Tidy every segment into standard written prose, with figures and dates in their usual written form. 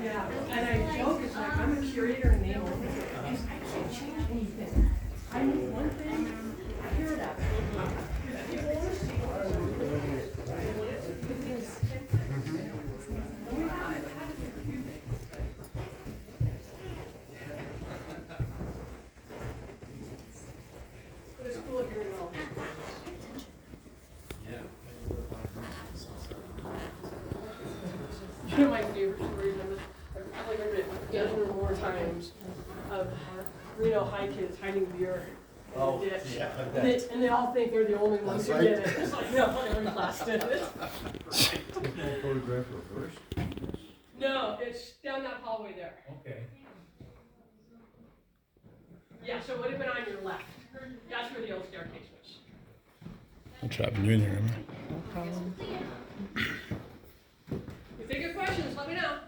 Yeah, and I joke, it's like, I'm a curator in name only. I can't change anything. I need one thing, I hear it out. People want to see what I'm doing. But it's cool if you're in all. You know my favorite stories, I've like read it a dozen or more times of Reno high kids hiding beer in the ditch. Yeah, And they all think they're the only ones who That's get right. it. It's like, no, every class did it. Photograph reverse? No, it's down that hallway there. Okay. Yeah, so it would have been on your left. That's where the old staircase was. I'm trapping you in here, am I? If they get questions, let me know.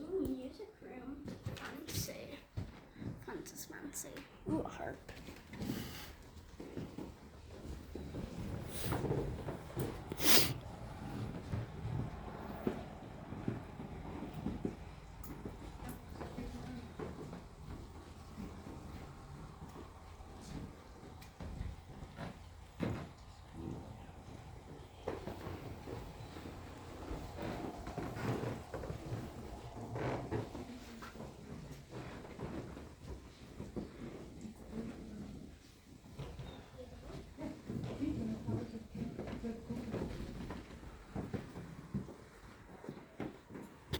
Ooh, music room. Fancy. Fancy. Ooh, a harp.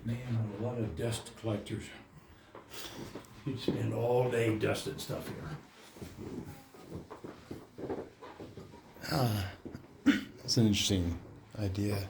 Man, a lot of dust collectors. You'd spend all day dusting stuff here. That's an interesting idea.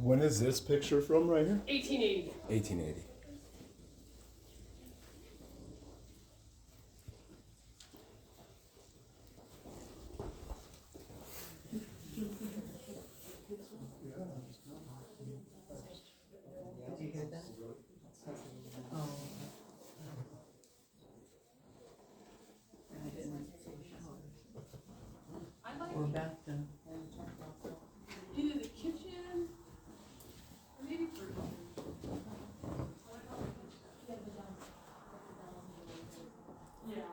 When is this picture from right here? 1880. 1880. Did you hear that? Oh. I didn't say shower. We're about to. Either the kitchen or maybe for yeah.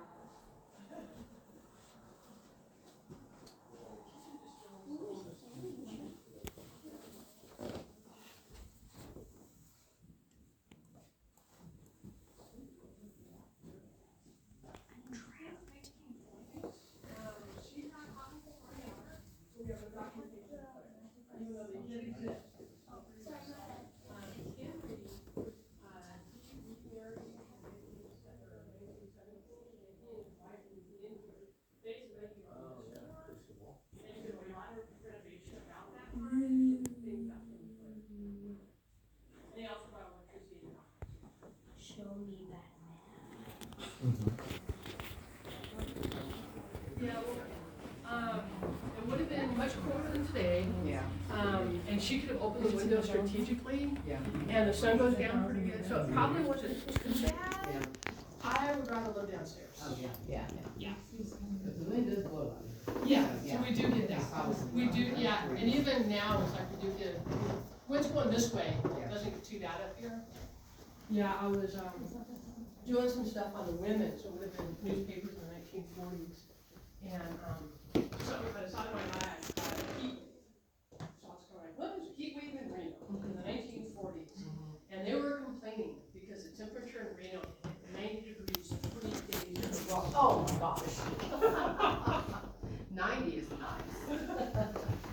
Show me Batman. Yeah, well, it would have been much colder than today. Yeah. And she could have opened the window strategically, Yeah. and the sun goes down pretty good, so it probably wasn't too bad. Yeah. I would rather live downstairs. Oh, yeah, yeah, Yeah. Because the wind does blow out here. Yeah, so we do get that. We do, yeah, and even now, it's like we do get, wind's going this way, it doesn't get too bad up here. Yeah, I was, doing some stuff on the women, so it would have been newspapers in the 1940s. And, something put aside my bag, heat. So I was going, what is a heat wave in Reno in the 1940s? And they were complaining because the temperature in Reno hit 90 degrees 3 days in a row. Oh my gosh. 90 is nice.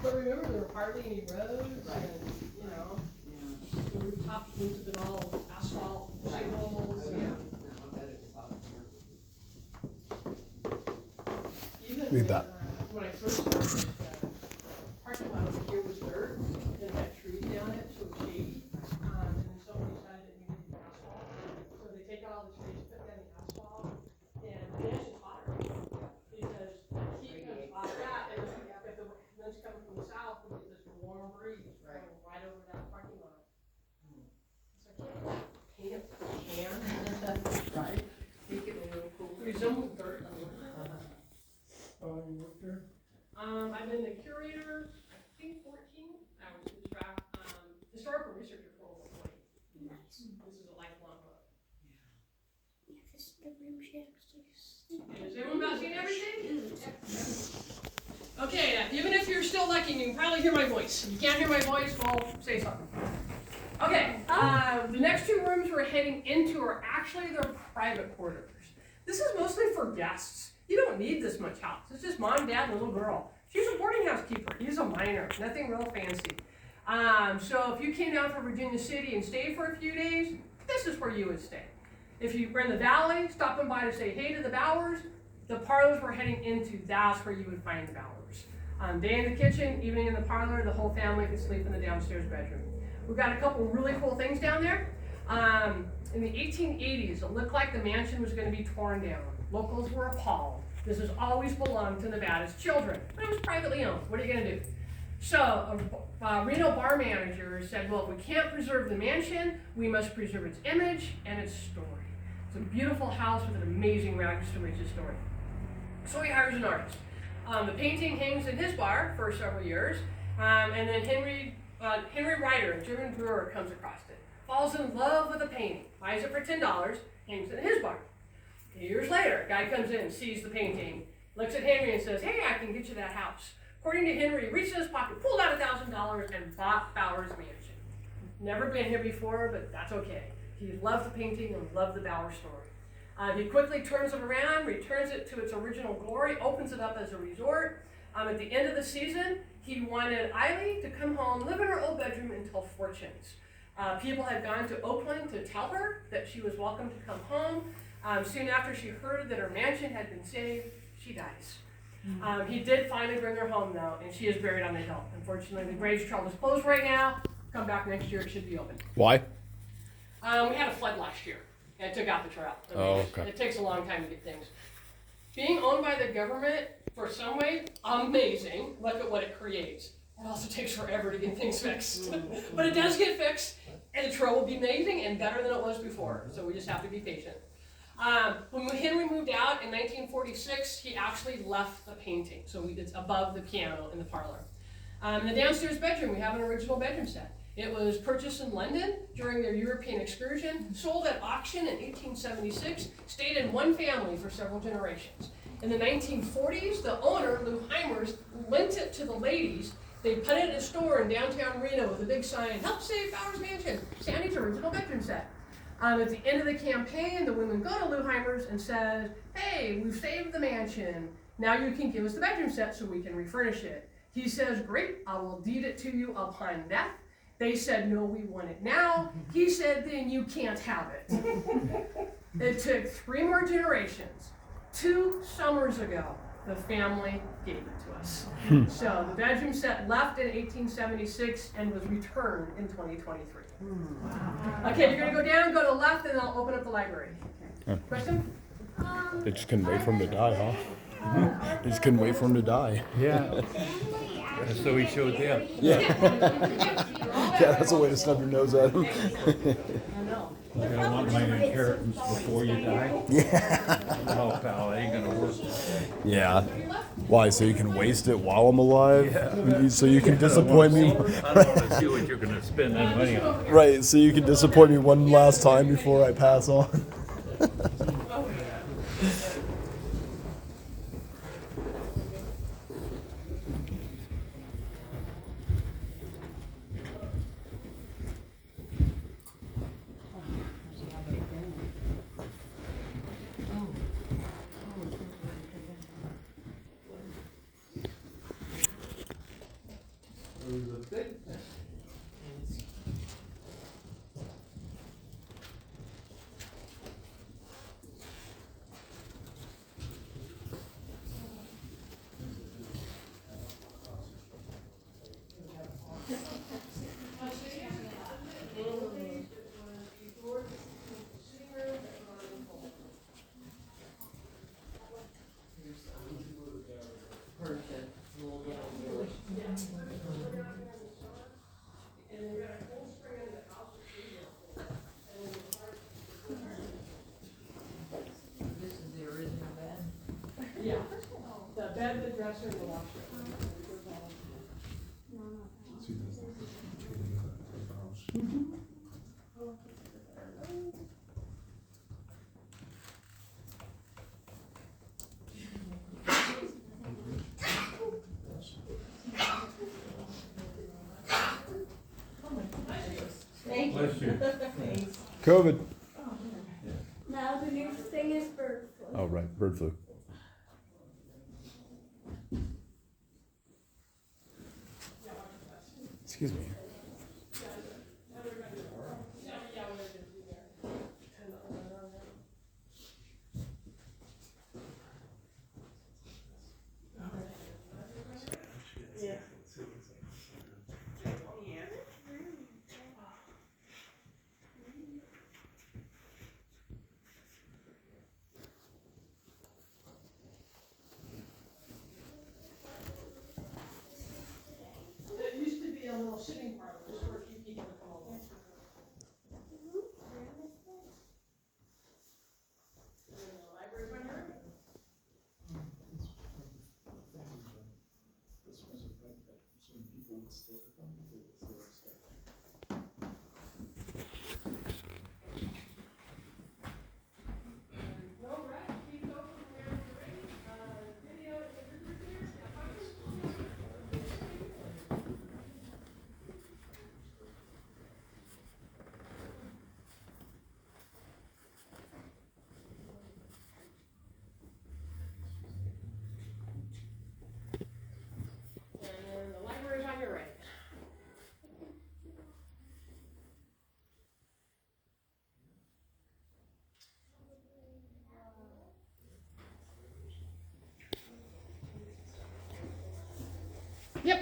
But remember, there were hardly any roads, Right. and, you know, Yeah. the rooftops would have been all asphalt Right. shingles. Oh, and yeah. No, I bet it was hot here. Even Read that. when I first started, parking lot over here was dirt, and it had trees down it, so it was shady. And then somebody decided that we needed the asphalt, so they take out all the trees, put down the asphalt, and it's just hotter. Because the heat comes off that, and if the wind's coming from the south, we get this warm breeze going right over that parking lot. It's like, paint it tan. Right. Make it a little cooler. Resemble dirt. Oh, you worked there? I've been the curator, I think 14. I was the track, historical researcher for over 20. Nice. This is a lifelong book. Yeah, this is the room she actually sleeps. Has everyone about seen everything? Okay, now, even if you're still looking, you can probably hear my voice. If you can't hear my voice, well, say something. Okay, the next two rooms we're heading into are actually their private quarters. This is mostly for guests. You don't need this much house. It's just mom, dad, and a little girl. She's a boarding house keeper. He's a minor. Nothing real fancy. So if you came down from Virginia City and stayed for a few days, this is where you would stay. If you were in the valley, stopping by to say hey to the Bowers, the parlors we're heading into, that's where you would find the Bowers. Day in the kitchen, evening in the parlor, the whole family could sleep in the downstairs bedroom. We've got a couple really cool things down there. In the 1880s, it looked like the mansion was going to be torn down. Locals were appalled. This has always belonged to Nevada's children, but it was privately owned. What are you going to do? So a Reno bar manager said, well, if we can't preserve the mansion, we must preserve its image and its story. It's a beautiful house with an amazing rags to riches story. So he hires an artist. The painting hangs in his bar for several years, and then Henry Ryder, a German brewer, comes across it, falls in love with the painting, buys it for $10, hangs it in his bar. A few years later, a guy comes in, sees the painting, looks at Henry and says, hey, I can get you that house. According to Henry, he reached in his pocket, pulled out $1,000 and bought Bowers Mansion. Never been here before, but that's okay. He loved the painting and loved the Bowers story. He quickly turns it around, returns it to its original glory, opens it up as a resort. At the end of the season, he wanted Eiley to come home, live in her old bedroom, and tell fortunes. People had gone to Oakland to tell her that she was welcome to come home. Soon after she heard that her mansion had been saved, she dies. He did finally bring her home, though, and she is buried on the hill. Unfortunately, the graves trail is closed right now. Come back next year, it should be open. Why? We had a flood last year, and it took out the trail. I mean, okay. It takes a long time to get things. Being owned by the government, for some way, amazing. Look at what it creates. It also takes forever to get things fixed. But it does get fixed, and the trail will be amazing and better than it was before. So we just have to be patient. When Henry moved out in 1946, he actually left the painting. So it's above the piano in the parlor. In the downstairs bedroom, we have an original bedroom set. It was purchased in London during their European excursion, sold at auction in 1876, stayed in one family for several generations. In the 1940s, the owner, Lou Heimers, lent it to the ladies. They put it in a store in downtown Reno with a big sign, help save Bowers Mansion, Sandy's original bedroom set. At the end of the campaign, the women go to Lou Heimers and says, hey, we've saved the mansion. Now you can give us the bedroom set so we can refurnish it. He says, great, I will deed it to you upon death. They said, no, we want it now. He said, then you can't have it. It took 3 more generations. 2 summers ago, the family gave it to us. So the bedroom set left in 1876 and was returned in 2023. Okay, you're gonna go down, go to the left, and I'll open up the library. Question? They just couldn't wait for him to die, huh? They just couldn't wait for him to die. Yeah. Family And so he showed them. Yeah. Yeah, that's a way to snub your nose at him. Like, I want my inheritance before you die. Yeah. No, pal, it ain't gonna work. Yeah. Why? So you can waste it while I'm alive? Yeah. So you can disappoint me? I don't wanna see what you're gonna spend that money on. Right, so you can disappoint me one last time before I pass on? This is the original bed. Yeah, the bed, the dresser, the washer. Bless you. COVID. Now the new thing is bird flu. Oh, right, bird flu. Excuse me. There used to be a little sitting parlor, just for a few people to come over. And then the library front room. No, right, keep open wherever you're ready. Video in the refrigerator, yeah, focus. And then the library's on your right. Yep.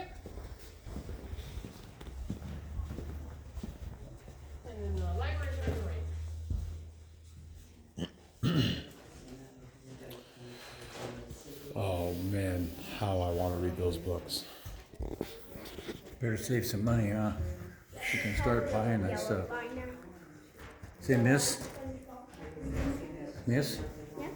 And then the library's on your right. Oh man, how I want to read those books. Better save some money, huh? You can start buying that stuff. Fine now. Say, miss? Miss?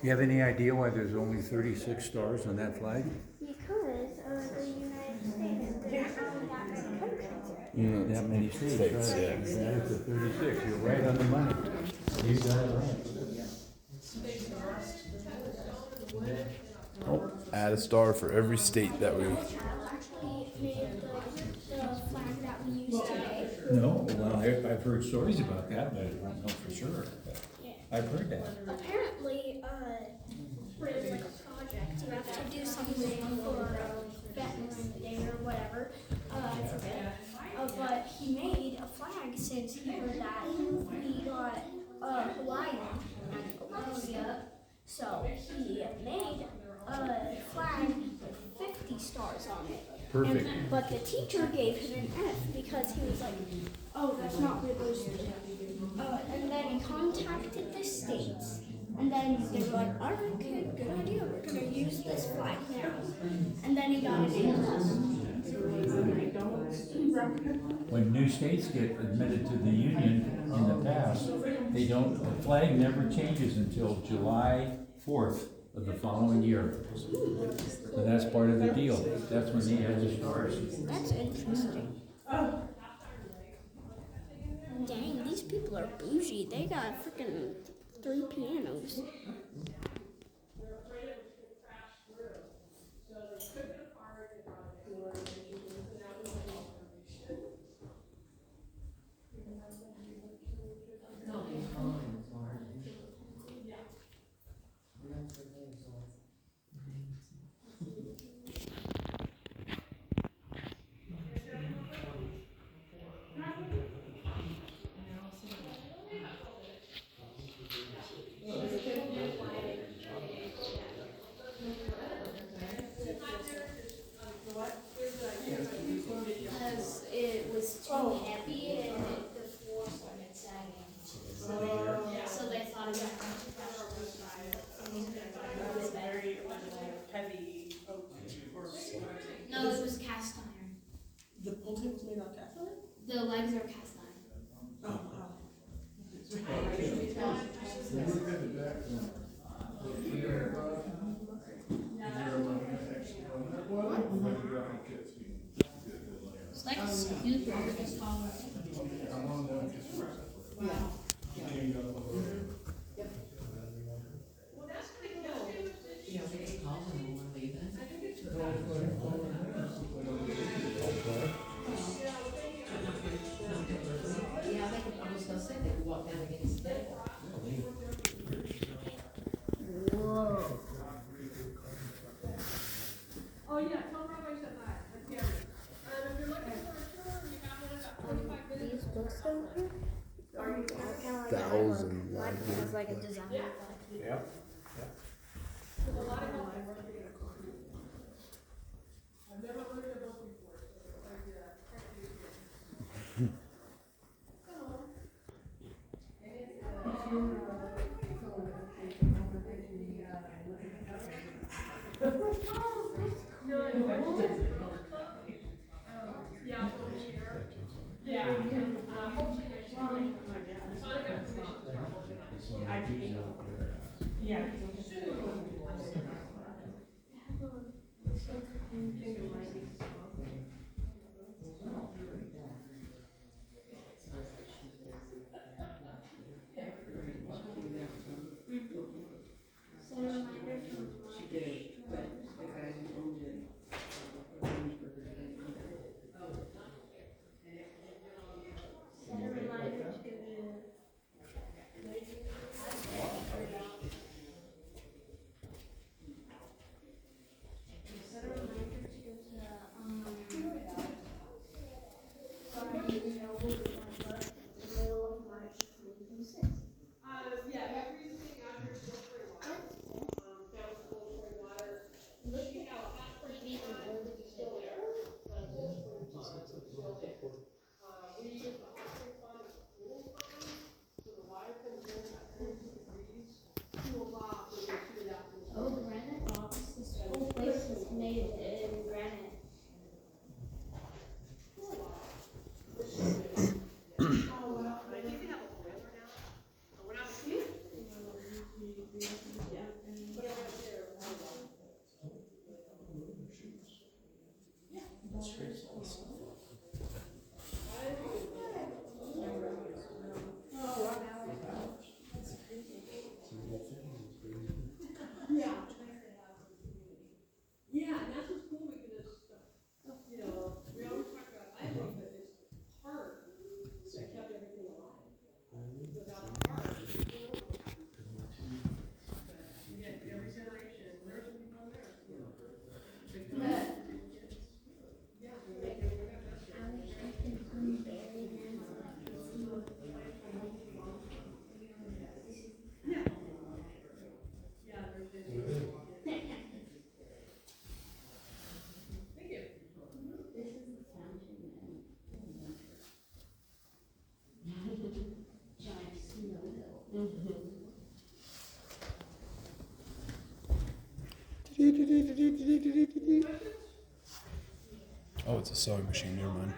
You have any idea why there's only 36 stars on that flag? Because of the United States, there's only that many countries. Yeah, that many states, right? States, yeah. That's the 36, you're right on the money. You got it right. Oh, add a star for every state that we. Actually made the flag that we use today. No, well, I've heard stories about that, but I don't know for sure. I've heard that. Apparently, for like a project, you have to do something for Veterans Day or whatever. I forget. But he made a flag since he heard that we got Hawaiian and Alaska. So he made a flag with 50 stars on it. Perfect. But the teacher gave him an F because he was like, oh, that's not where those do. And then he contacted the states. And then they were like, all right, kid, good idea. We're going to use this flag now. And then he got an A+. When new states get admitted to the union in the past, they don't, the flag never changes until July 4th of the following year. So that's part of the deal. That's when the edge starts. That's interesting. Dang, these people are bougie. They got freaking 3 pianos. They'll be fine as long as you. Because it was too heavy and the floor started sagging. So they thought it was Very heavy oak or No, it was cast iron. the pool table's made out of cast iron? The legs are cast iron. Oh, wow. It's like a scoop over this taller. Yeah, we just call them when we're leaving. Yeah, they could, I was gonna say, they could walk down against the table. Whoa. Oh, yeah, tell Rob I said that. That's Gary. If you're looking for a tour, you have one about 45 minutes. These books over here are kind of like Thousand like it was like a design. Yep. There's a lot of help in working in a car. I've never ordered a book before, so it's like, trying to do it. Oh, granite rocks. This whole place is made in granite. Yeah, and that's what's cool because, you know, we always talk about idling, but it's hard to keep everything alive. Without the heart, you get every generation, there's some people there, you know. Thank you. Oh, it's a sewing machine. Never mind.